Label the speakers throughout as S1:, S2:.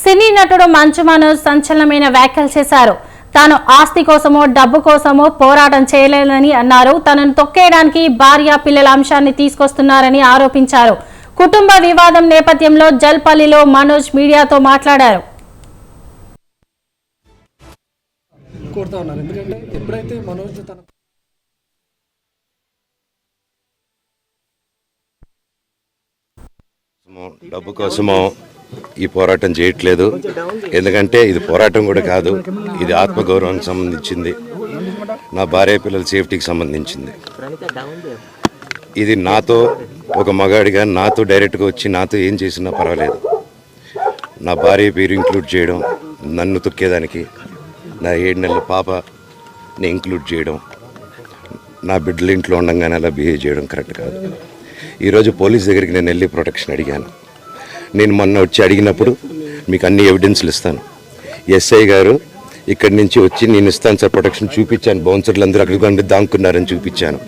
S1: సినీ నటుడు మంచు మనోజ్ సంచలనమైన వ్యాఖ్యలు చేశారు. తాను ఆస్తి కోసమో డబ్బు కోసమో పోరాటం చేయలేదని అన్నారు. తనను తొక్కేయడానికి భార్య పిల్లల అంశాన్ని తీసుకొస్తున్నారని ఆరోపించారు. కుటుంబ వివాదం నేపథ్యంలో జల్పల్లిలో మనోజ్ మీడియాతో మాట్లాడారు.
S2: డబ్బు కోసమో ఈ పోరాటం చేయట్లేదు. ఎందుకంటే ఇది పోరాటం కూడా కాదు, ఇది ఆత్మగౌరవానికి సంబంధించింది, నా భార్య పిల్లల సేఫ్టీకి సంబంధించింది. ఇది నాతో ఒక మగాడిగా నాతో డైరెక్ట్గా వచ్చి నాతో ఏం చేసినా పర్వాలేదు. నా భార్య పేరు ఇంక్లూడ్ చేయడం, నన్ను తొక్కేదానికి, నా 7 నెలల పాపని ఇంక్లూడ్ చేయడం, నా బిడ్డల ఇంట్లో ఉండగానే అలా బిహేవ్ చేయడం కరెక్ట్ కాదు. ఈరోజు పోలీస్ దగ్గరికి నేను వెళ్ళి ప్రొటెక్షన్ అడిగాను. నేను మొన్న వచ్చి అడిగినప్పుడు మీకు అన్ని ఎవిడెన్స్లు ఇస్తాను, ఎస్ఐ గారు ఇక్కడి నుంచి వచ్చి నేను ఇస్తాను సార్ ప్రొటెక్షన్ చూపించాను. బౌన్సర్లు అందరూ అక్కడికి కొండ దాక్కున్నారని చూపించాను.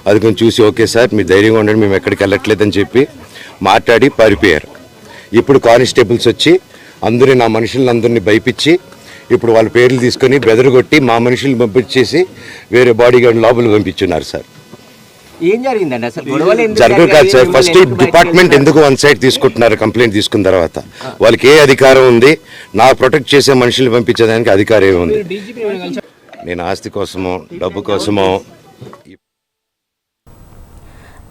S2: అది కొంచెం చూసి ఓకే సార్ మీరు ధైర్యంగా ఉండండి, మేము ఎక్కడికి వెళ్ళట్లేదని చెప్పి మాట్లాడి పారిపోయారు. ఇప్పుడు కానిస్టేబుల్స్ వచ్చి అందరూ నా మనుషులందరినీ భయపించి ఇప్పుడు వాళ్ళ పేర్లు తీసుకొని బెదరగొట్టి మా మనుషులు పంపించేసి వేరే బాడీ గార్డ్ లోపల పంపించున్నారు సార్.
S3: ఏం జరిగిందండి అసలు?
S2: జరగదు కాదు సార్. ఫస్ట్ డిపార్ట్మెంట్ ఎందుకు వన్ సైడ్ తీసుకుంటున్నారు? కంప్లైంట్ తీసుకున్న తర్వాత వాళ్ళకి ఏ అధికారం ఉంది? నా ప్రొటెక్ట్ చేసే మనుషులు పంపించేదానికి అధికారం ఏముంది? నేను ఆస్తి కోసమో డబ్బు కోసమో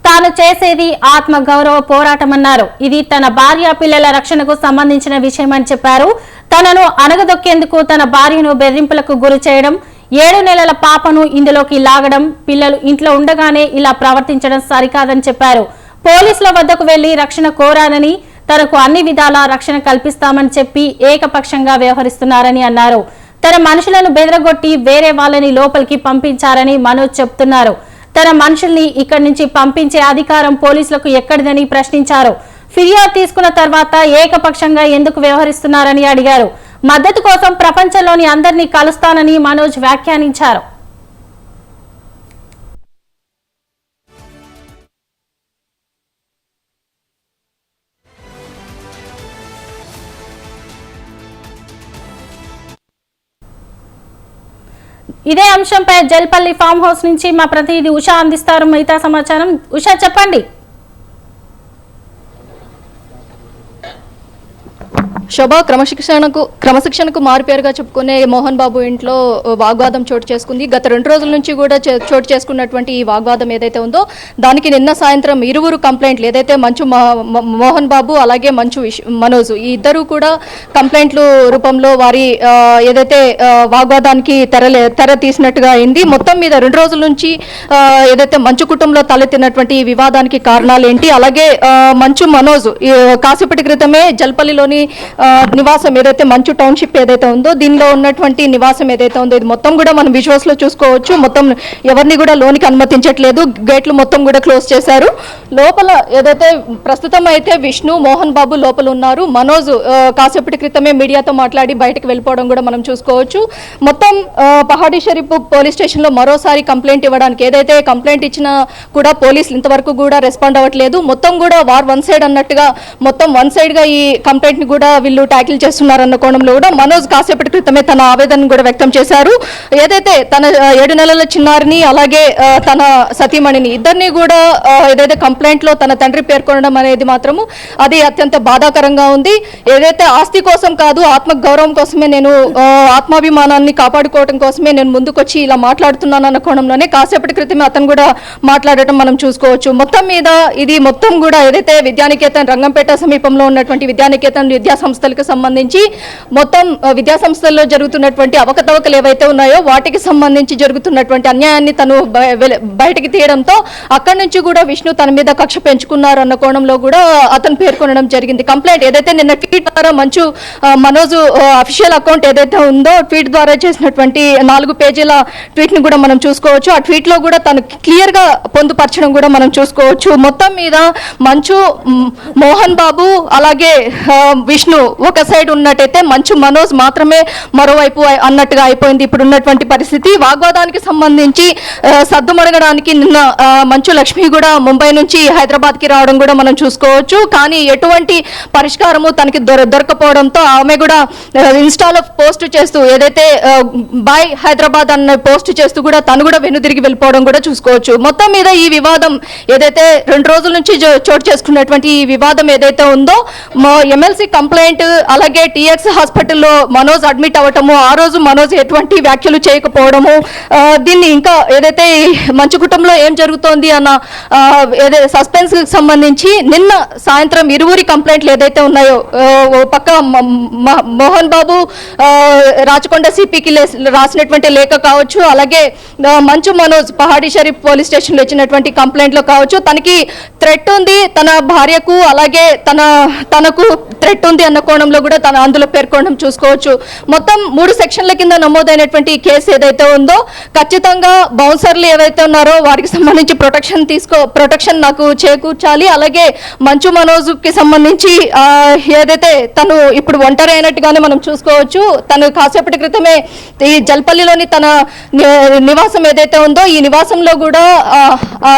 S1: తాను చేసేది ఆత్మ గౌరవ పోరాటమన్నారు. ఇది తన భార్య పిల్లల రక్షణకు సంబంధించిన విషయమని చెప్పారు. తనను అణగదొక్కేందుకు తన భార్యను బెదిరింపులకు గురి చేయడం, 7 నెలల పాపను ఇందులోకి లాగడం, పిల్లలు ఇంట్లో ఉండగానే ఇలా ప్రవర్తించడం సరికాదని చెప్పారు. పోలీసుల వద్దకు వెళ్లి రక్షణ కోరానని, తనకు అన్ని విధాల రక్షణ కల్పిస్తామని చెప్పి ఏకపక్షంగా వ్యవహరిస్తున్నారని అన్నారు. తన మనుషులను బెదరగొట్టి వేరే వాళ్ళని లోపలికి పంపించారని మనోజ్ చెబుతున్నారు. తన మనుషుల్ని ఇక్కడి నుంచి పంపించే అధికారం పోలీసులకు ఎక్కడిదని ప్రశ్నించారు. ఫిర్యాదు తీసుకున్న తర్వాత ఏకపక్షంగా ఎందుకు వ్యవహరిస్తున్నారని అడిగారు. మద్దతు కోసం ప్రపంచంలోని అందరినీ కలుస్తానని మనోజ్ వ్యాఖ్యానించారు. ఇదే అంశంపై జల్పల్లి ఫామ్ హౌస్ నుంచి మా ప్రతినిధి ఉషా అందిస్తారు మిగతా సమాచారం. ఉషా, చెప్పండి.
S4: శోభ, క్రమశిక్షణకు మారుపేరుగా చెప్పుకునే మోహన్ బాబు ఇంట్లో వాగ్వాదం చోటు చేసుకుంది. గత 2 రోజుల నుంచి కూడా చోటు చేసుకున్నటువంటి ఈ వాగ్వాదం ఏదైతే ఉందో దానికి నిన్న సాయంత్రం ఇరువురు కంప్లైంట్లు ఏదైతే మంచు మోహన్ బాబు అలాగే మంచు మనోజ్ ఈ ఇద్దరు కూడా కంప్లైంట్లు రూపంలో వారి ఏదైతే వాగ్వాదానికి తెర తీసినట్టుగా అయింది. మొత్తం మీద 2 రోజుల నుంచి ఏదైతే మంచు కుటుంబంలో తలెత్తినటువంటి ఈ వివాదానికి కారణాలు ఏంటి, అలాగే మంచు మనోజ్ కాసేపటి క్రితమే జల్పల్లిలోని నివాసం ఏదైతే మంచు టౌన్షిప్ ఏదైతే ఉందో దీనిలో ఉన్నటువంటి నివాసం ఏదైతే ఉందో ఇది మొత్తం కూడా మనం విజువల్స్ లో చూసుకోవచ్చు. మొత్తం ఎవరిని కూడా లోనికి అనుమతించట్లేదు, గేట్లు మొత్తం కూడా క్లోజ్ చేశారు. లోపల ఏదైతే ప్రస్తుతం అయితే విష్ణు, మోహన్ బాబు లోపల ఉన్నారు. మనోజ్ కాసేపటి క్రితమే మీడియాతో మాట్లాడి బయటకు వెళ్ళిపోవడం కూడా మనం చూసుకోవచ్చు. మొత్తం పహాడీ షరీఫ్ పోలీస్ స్టేషన్ లో మరోసారి కంప్లైంట్ ఇవ్వడానికి ఏదైతే కంప్లైంట్ ఇచ్చినా కూడా పోలీసులు ఇంతవరకు కూడా రెస్పాండ్ అవ్వట్లేదు. మొత్తం కూడా వార్ వన్ సైడ్ అన్నట్టుగా మొత్తం వన్ సైడ్ గా ఈ కంప్లైంట్ ని కూడా వీళ్ళు ట్యాకిల్ చేస్తున్నారన్న కోణంలో కూడా మనోజ్ కాసేపటి క్రితమే తన ఆవేదన కూడా వ్యక్తం చేశారు. ఏదైతే తన 7 నెలల చిన్నారిని అలాగే తన సతీమణిని ఇద్దరిని కూడా ఏదైతే కంప్లైంట్ లో తన తండ్రి పేర్కొనడం అనేది మాత్రము అది అత్యంత బాధాకరంగా ఉంది. ఏదైతే ఆస్తి కోసం కాదు ఆత్మ గౌరవం కోసమే, నేను ఆత్మాభిమానాన్ని కాపాడుకోవడం కోసమే నేను ముందుకొచ్చి ఇలా మాట్లాడుతున్నానన్న కోణంలోనే కాసేపటి క్రితమే అతను కూడా మాట్లాడటం మనం చూసుకోవచ్చు. మొత్తం మీద ఇది మొత్తం కూడా ఏదైతే విద్యానికేతన్ రంగంపేట సమీపంలో ఉన్నటువంటి విద్యానికేతన్ విద్యా సంస్థలకు సంబంధించి మొత్తం విద్యా సంస్థల్లో జరుగుతున్నటువంటి అవకతవకలు ఏవైతే ఉన్నాయో వాటికి సంబంధించి జరుగుతున్నటువంటి అన్యాయాన్ని తను బయటకు తీయడంతో అక్కడి నుంచి కూడా విష్ణు తన మీద కక్ష పెంచుకున్నారు అన్న కోణంలో కూడా అతను పేర్కొనడం జరిగింది. కంప్లైంట్ ఏదైతే నిన్న ట్వీట్ ద్వారా మంచు మనోజ్ అఫీషియల్ అకౌంట్ ఏదైతే ఉందో ట్వీట్ ద్వారా చేసినటువంటి 4 పేజీల ట్వీట్ ని కూడా మనం చూసుకోవచ్చు. ఆ ట్వీట్ లో కూడా తను క్లియర్ గా పొందుపరచడం కూడా మనం చూసుకోవచ్చు. మొత్తం మీద మంచు, మోహన్ బాబు అలాగే విష్ణు ఒక సైడ్ ఉన్నట్టయితే మంచు మనోజ్ మాత్రమే మరోవైపు అన్నట్టుగా అయిపోయింది ఇప్పుడు ఉన్నటువంటి పరిస్థితి. వాగ్వాదానికి సంబంధించి సద్దుమడగడానికి నిన్న మంచు లక్ష్మి కూడా ముంబై నుంచి హైదరాబాద్ కి రావడం కూడా మనం చూసుకోవచ్చు. కానీ ఎటువంటి పరిష్కారము తనకి దొరకపోవడంతో ఆమె కూడా ఇన్స్టాలో పోస్ట్ చేస్తూ ఏదైతే బాయ్ హైదరాబాద్ అన్న పోస్ట్ చేస్తూ కూడా తను కూడా వెనుదిరిగి వెళ్ళిపోవడం కూడా చూసుకోవచ్చు. మొత్తం మీద ఈ వివాదం ఏదైతే 2 రోజుల నుంచి చోటు చేసుకున్నటువంటి ఈ వివాదం ఏదైతే ఉందో ఎమ్మెల్సీ కంప్లైంట్ అలాగే టీఎక్స్ హాస్పిటల్లో మనోజ్ అడ్మిట్ అవ్వటము, ఆ రోజు మనోజ్ ఎటువంటి వ్యాఖ్యలు చేయకపోవడము, దీన్ని ఇంకా ఏదైతే మంచు కుటుంబంలో ఏం జరుగుతోంది అన్న సస్పెన్స్ కి సంబంధించి నిన్న సాయంత్రం ఇరువురి కంప్లైంట్లు ఏదైతే ఉన్నాయో, ఓ పక్క మోహన్ బాబు రాచకొండ సిపికి రాసినటువంటి లేఖ కావచ్చు, అలాగే మంచు మనోజ్ పహాడీ షరీఫ్ పోలీస్ స్టేషన్ లో ఇచ్చినటువంటి కంప్లైంట్ లో కావచ్చు, తనకి థ్రెట్ ఉంది, తన భార్యకు అలాగే తనకు థ్రెట్ ఉంది అన్న కోణంలో కూడా తన అందులో పేర్కొనడం చూసుకోవచ్చు. మొత్తం 3 సెక్షన్ల కింద నమోదైనటువంటి కేసు ఏదైతే ఉందో ఖచ్చితంగా బౌన్సర్లు ఏవైతే ఉన్నారో వారికి సంబంధించి ప్రొటెక్షన్ నాకు చేకూర్చాలి. అలాగే మంచు మనోజ్ కి సంబంధించి ఏదైతే తను ఇప్పుడు ఒంటరి అయినట్టుగానే మనం చూసుకోవచ్చు. తను కాసేపటి క్రితమే ఈ జల్పల్లిలోని తన నివాసం ఏదైతే ఉందో ఈ నివాసంలో కూడా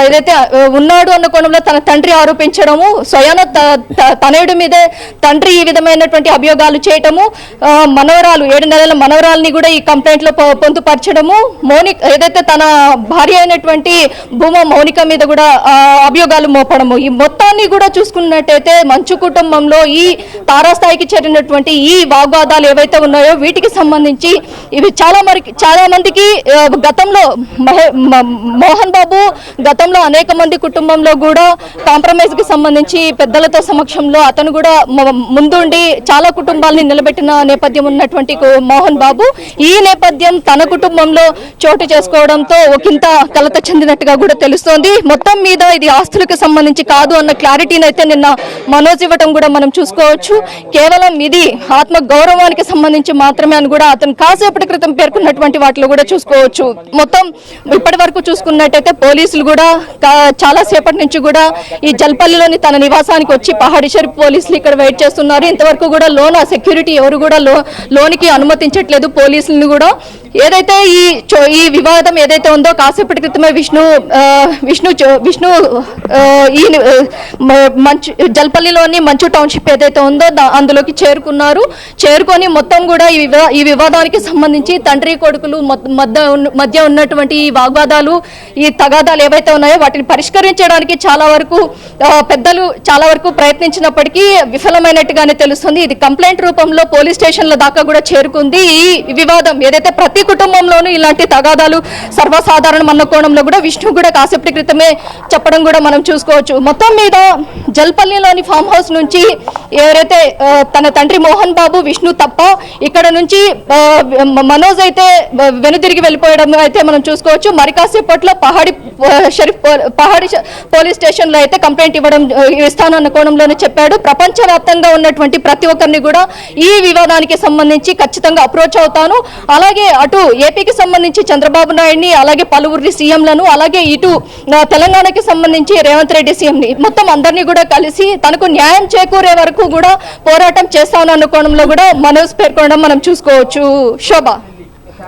S4: ఏదైతే ఉన్నాడు అన్న కోణంలో తన తండ్రి ఆరోపించడము, స్వయాన తనయుడి మీదే తండ్రి ఈ విధమైనటువంటి అభియోగాలు చేయటము, మనవరాలు 7 నెలల మనవరాలని కూడా ఈ కంప్లైంట్ లో పొందుపరచడము, ఏదైతే తన భార్య అయినటువంటి భూమా మౌనిక మీద కూడా అభియోగాలు మోపడము, ఈ మొత్తాన్ని కూడా చూసుకున్నట్టయితే మంచు కుటుంబంలో ఈ తారాస్థాయికి చేరినటువంటి ఈ వాగ్వాదాలు ఏవైతే ఉన్నాయో వీటికి సంబంధించి ఇవి చాలా మందికి గతంలో మోహన్ బాబు గతంలో అనేక మంది కుటుంబంలో కూడా కాంప్రమైజ్ కి సంబంధించి పెద్దలతో సమక్షంలో అతను కూడా ముందుండి చాలా కుటుంబాలని నిలబెట్టిన నేపథ్యం ఉన్నటువంటి మోహన్ బాబు ఈ నేపథ్యం తన కుటుంబంలో చోటు చేసుకోవడంతో ఒకంత కలత చెందినట్టుగా కూడా తెలుస్తోంది. మొత్తం మీద ఇది ఆస్తులకు సంబంధించి కాదు అన్న క్లారిటీని అయితే నిన్న మనోజ్ ఇవ్వటం కూడా మనం చూసుకోవచ్చు. కేవలం ఇది ఆత్మ గౌరవానికి సంబంధించి మాత్రమే అని కూడా అతను కాసేపటి క్రితం పేర్కొన్నటువంటి వాటిలో కూడా చూసుకోవచ్చు. మొత్తం ఇప్పటి వరకు చూసుకున్నట్టయితే పోలీసులు కూడా చాలా సేపటి నుంచి కూడా ఈ జల్పల్లిలోని తన నివాసానికి వచ్చి పహాడీ షరీఫ్ పోలీసులు ఇక్కడ వెయిట్ చేస్తున్నారు. ఇంతవరకు కూడా సెక్యూరిటీ ఎవరు కూడా లోనికి అనుమతించట్లేదు పోలీసులను కూడా. ఏదైతే ఈ వివాదం ఏదైతే ఉందో కాసేపటి క్రితమే విష్ణు ఈ జల్పల్లిలోని మంచు టౌన్షిప్ ఏదైతే ఉందో అందులోకి చేరుకొని మొత్తం కూడా ఈ వివాదానికి సంబంధించి తండ్రి కొడుకులు మధ్య ఉన్నటువంటి ఈ వాగ్వాదాలు ఈ తగాదాలు ఏవైతే ఉన్నాయో వాటిని పరిష్కరించడానికి పెద్దలు చాలా వరకు ప్రయత్నించినప్పటికీ విఫలమైనట్టుగానే తెలుస్తుంది. ఇది కంప్లైంట్ రూపంలో పోలీస్ స్టేషన్ల దాకా కూడా చేరుకుంది. ఈ వివాదం ఏదైతే ప్రతి కుటుంబంలోనూ ఇలాంటి తగాదాలు సర్వసాధారణం అన్న కోణంలో కూడా విష్ణు కూడా కాసేపటి క్రితమే చెప్పడం కూడా మనం చూసుకోవచ్చు. మొత్తం మీద జల్పల్లిలోని ఫామ్ హౌస్ నుంచి ఎవరైతే తన తండ్రి మోహన్ బాబు విష్ణు తప్ప ఇక్కడ నుంచి మనోజ్ అయితే వెనుదిరిగి వెళ్ళిపోయడం అయితే మనం చూసుకోవచ్చు. మరి కాసేపట్లో పహాడీ పోలీస్ స్టేషన్ లో అయితే కంప్లైంట్ ఇస్తానన్న కోణంలోనే చెప్పాడు. ప్రపంచవ్యాప్తంగా ఉన్నటువంటి ప్రతి ఒక్కరిని కూడా ఈ వివాదానికి సంబంధించి ఖచ్చితంగా అప్రోచ్ అవుతాను, అలాగే అటు ఏపీకి సంబంధించి చంద్రబాబు నాయుడిని అలాగే పలువురి సీఎంలను అలాగే ఇటు తెలంగాణకి సంబంధించి రేవంత్ రెడ్డి సీఎంని మొత్తం అందరినీ కూడా కలిసి తనకు న్యాయం చేకూరే వరకు కూడా పోరాటం చేస్తానన్న కోణంలో కూడా మనోజ్ పేర్కొనడం మనం చూసుకోవచ్చు. శోభ.